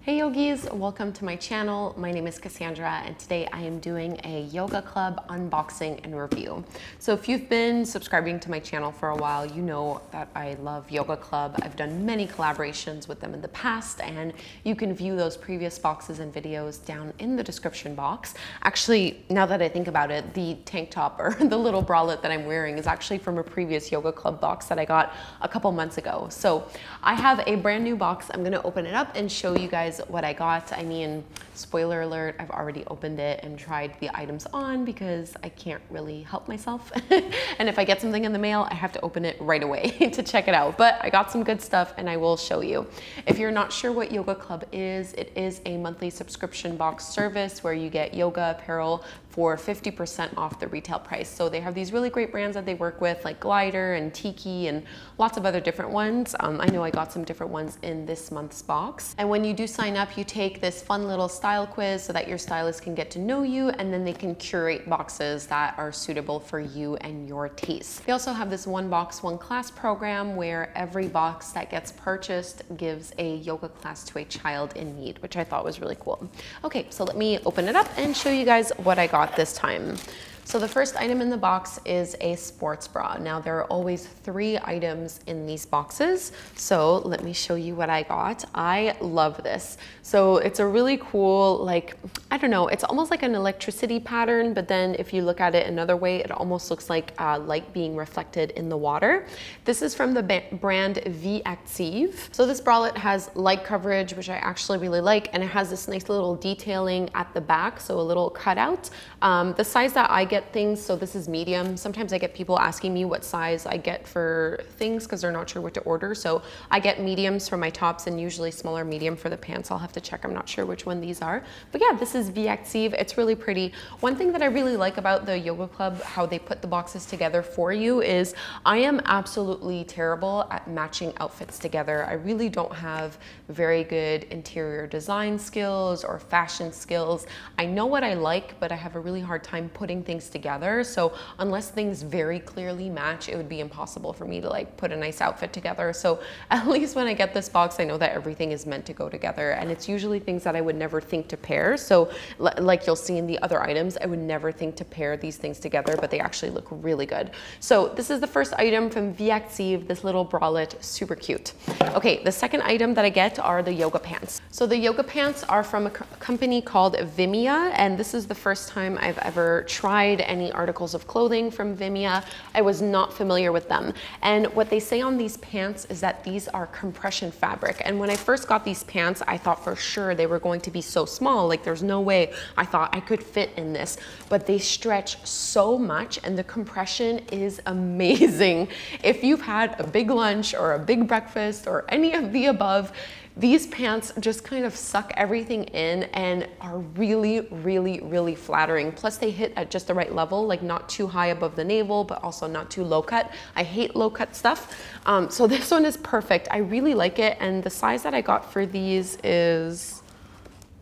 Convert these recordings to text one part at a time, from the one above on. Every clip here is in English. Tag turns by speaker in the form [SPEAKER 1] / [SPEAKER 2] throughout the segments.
[SPEAKER 1] Hey yogis, welcome to my channel. My name is Kassandra and today I am doing a YogaClub unboxing and review. So if you've been subscribing to my channel for a while, you know that I love YogaClub. I've done many collaborations with them in the past and you can view those previous boxes and videos down in the description box. Actually, now that I think about it, the tank top or the little bralette that I'm wearing is actually from a previous YogaClub box that I got a couple months ago. So I have a brand new box. I'm gonna open it up and show you guys what I got. I mean, spoiler alert, I've already opened it and tried the items on because I can't really help myself. And if I get something in the mail, I have to open it right away to check it out. But I got some good stuff and I will show you. If you're not sure what YogaClub is, it is a monthly subscription box service where you get yoga apparel for 50% off the retail price. So they have these really great brands that they work with, like Glider and Tiki and lots of other different ones. I know I got some different ones in this month's box. And when you do sign up, you take this fun little style quiz so that your stylist can get to know you, and then they can curate boxes that are suitable for you and your taste. They also have this one box, one class program where every box that gets purchased gives a yoga class to a child in need, which I thought was really cool. Okay, so let me open it up and show you guys what I got this time. So the first item in the box is a sports bra. Now there are always 3 items in these boxes. So let me show you what I got. I love this. So it's a really cool, like, I don't know, it's almost like an electricity pattern, but then if you look at it another way, it almost looks like light being reflected in the water. This is from the brand YogaClub. So this bralette has light coverage, which I actually really like, and it has this nice little detailing at the back, so a little cutout. The size that I get things, so this is medium. Sometimes I get people asking me what size I get for things because they're not sure what to order. So I get mediums for my tops and usually smaller medium for the pants. I'll have to check. I'm not sure which one these are. But yeah, this is YogaClub. It's really pretty. One thing that I really like about the YogaClub, how they put the boxes together for you, is I am absolutely terrible at matching outfits together. I really don't have very good interior design skills or fashion skills. I know what I like, but I have a really hard time putting things together. So unless things very clearly match, it would be impossible for me to like put a nice outfit together. So at least when I get this box, I know that everything is meant to go together, and it's usually things that I would never think to pair. So like you'll see in the other items, I would never think to pair these things together, but they actually look really good. So this is the first item from YogaClub, this little bralette, super cute. Okay, the second item that I get are the yoga pants. So the yoga pants are from a company called Vimea, and this is the first time I've ever tried any articles of clothing from Vimea. I was not familiar with them. And what they say on these pants is that these are compression fabric. And when I first got these pants, I thought for sure they were going to be so small. Like there's no way I thought I could fit in this, but they stretch so much and the compression is amazing. If you've had a big lunch or a big breakfast or any of the above, these pants just kind of suck everything in and are really, really, really flattering. Plus they hit at just the right level, like not too high above the navel, but also not too low cut. I hate low cut stuff. So this one is perfect. I really like it. And the size that I got for these is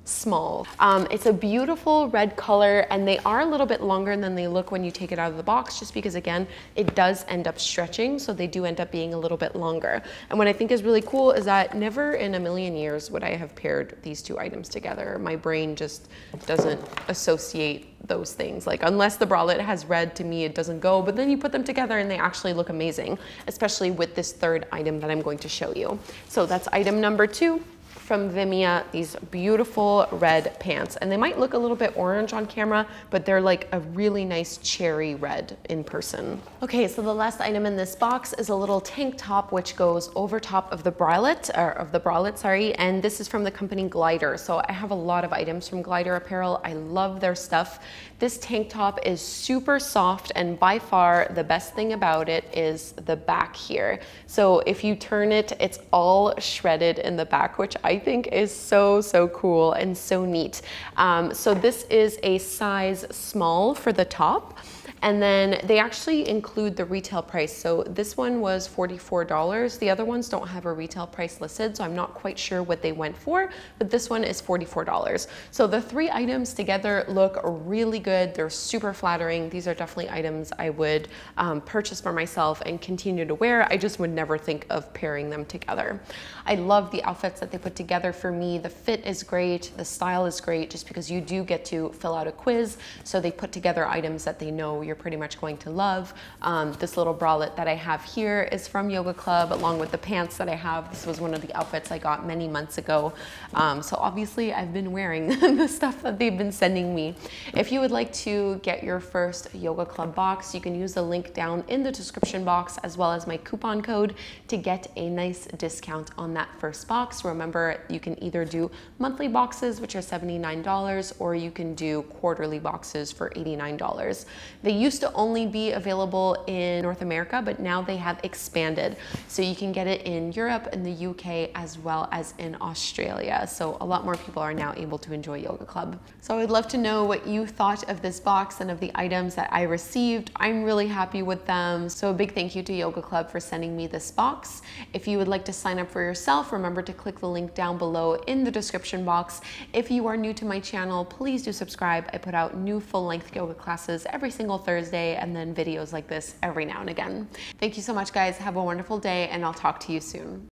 [SPEAKER 1] small. It's a beautiful red color and they are a little bit longer than they look when you take it out of the box, just because again, it does end up stretching. So they do end up being a little bit longer. And what I think is really cool is that never in a million years would I have paired these 2 items together. My brain just doesn't associate those things. Like unless the bralette has red, to me it doesn't go, but then you put them together and they actually look amazing, especially with this third item that I'm going to show you. So that's item number 2. From Vimea, these beautiful red pants. And they might look a little bit orange on camera, but they're like a really nice cherry red in person. Okay, so the last item in this box is a little tank top which goes over top of the bralette, and this is from the company Glider. So I have a lot of items from Glider apparel. I love their stuff. This tank top is super soft, and by far the best thing about it is the back here. So if you turn it, it's all shredded in the back, which I think is so, so cool and so neat. So this is a size small for the top. And then they actually include the retail price. So this one was $44. The other ones don't have a retail price listed, so I'm not quite sure what they went for, but this one is $44. So the 3 items together look really good. They're super flattering. These are definitely items I would purchase for myself and continue to wear. I just would never think of pairing them together. I love the outfits that they put together for me. The fit is great. The style is great just because you do get to fill out a quiz. So they put together items that they know you're pretty much going to love. This little bralette that I have here is from YogaClub, along with the pants that I have. This was one of the outfits I got many months ago. So obviously I've been wearing the stuff that they've been sending me. If you would like to get your first YogaClub box, you can use the link down in the description box as well as my coupon code to get a nice discount on that first box. Remember, you can either do monthly boxes, which are $79, or you can do quarterly boxes for $89. They used to only be available in North America, but now they have expanded. So you can get it in Europe and the UK as well as in Australia. So a lot more people are now able to enjoy YogaClub. So I'd love to know what you thought of this box and of the items that I received. I'm really happy with them. So a big thank you to YogaClub for sending me this box. If you would like to sign up for yourself, remember to click the link down below in the description box. If you are new to my channel, please do subscribe. I put out new full-length yoga classes every single Thursday and then videos like this every now and again. Thank you so much, guys. Have a wonderful day, and I'll talk to you soon.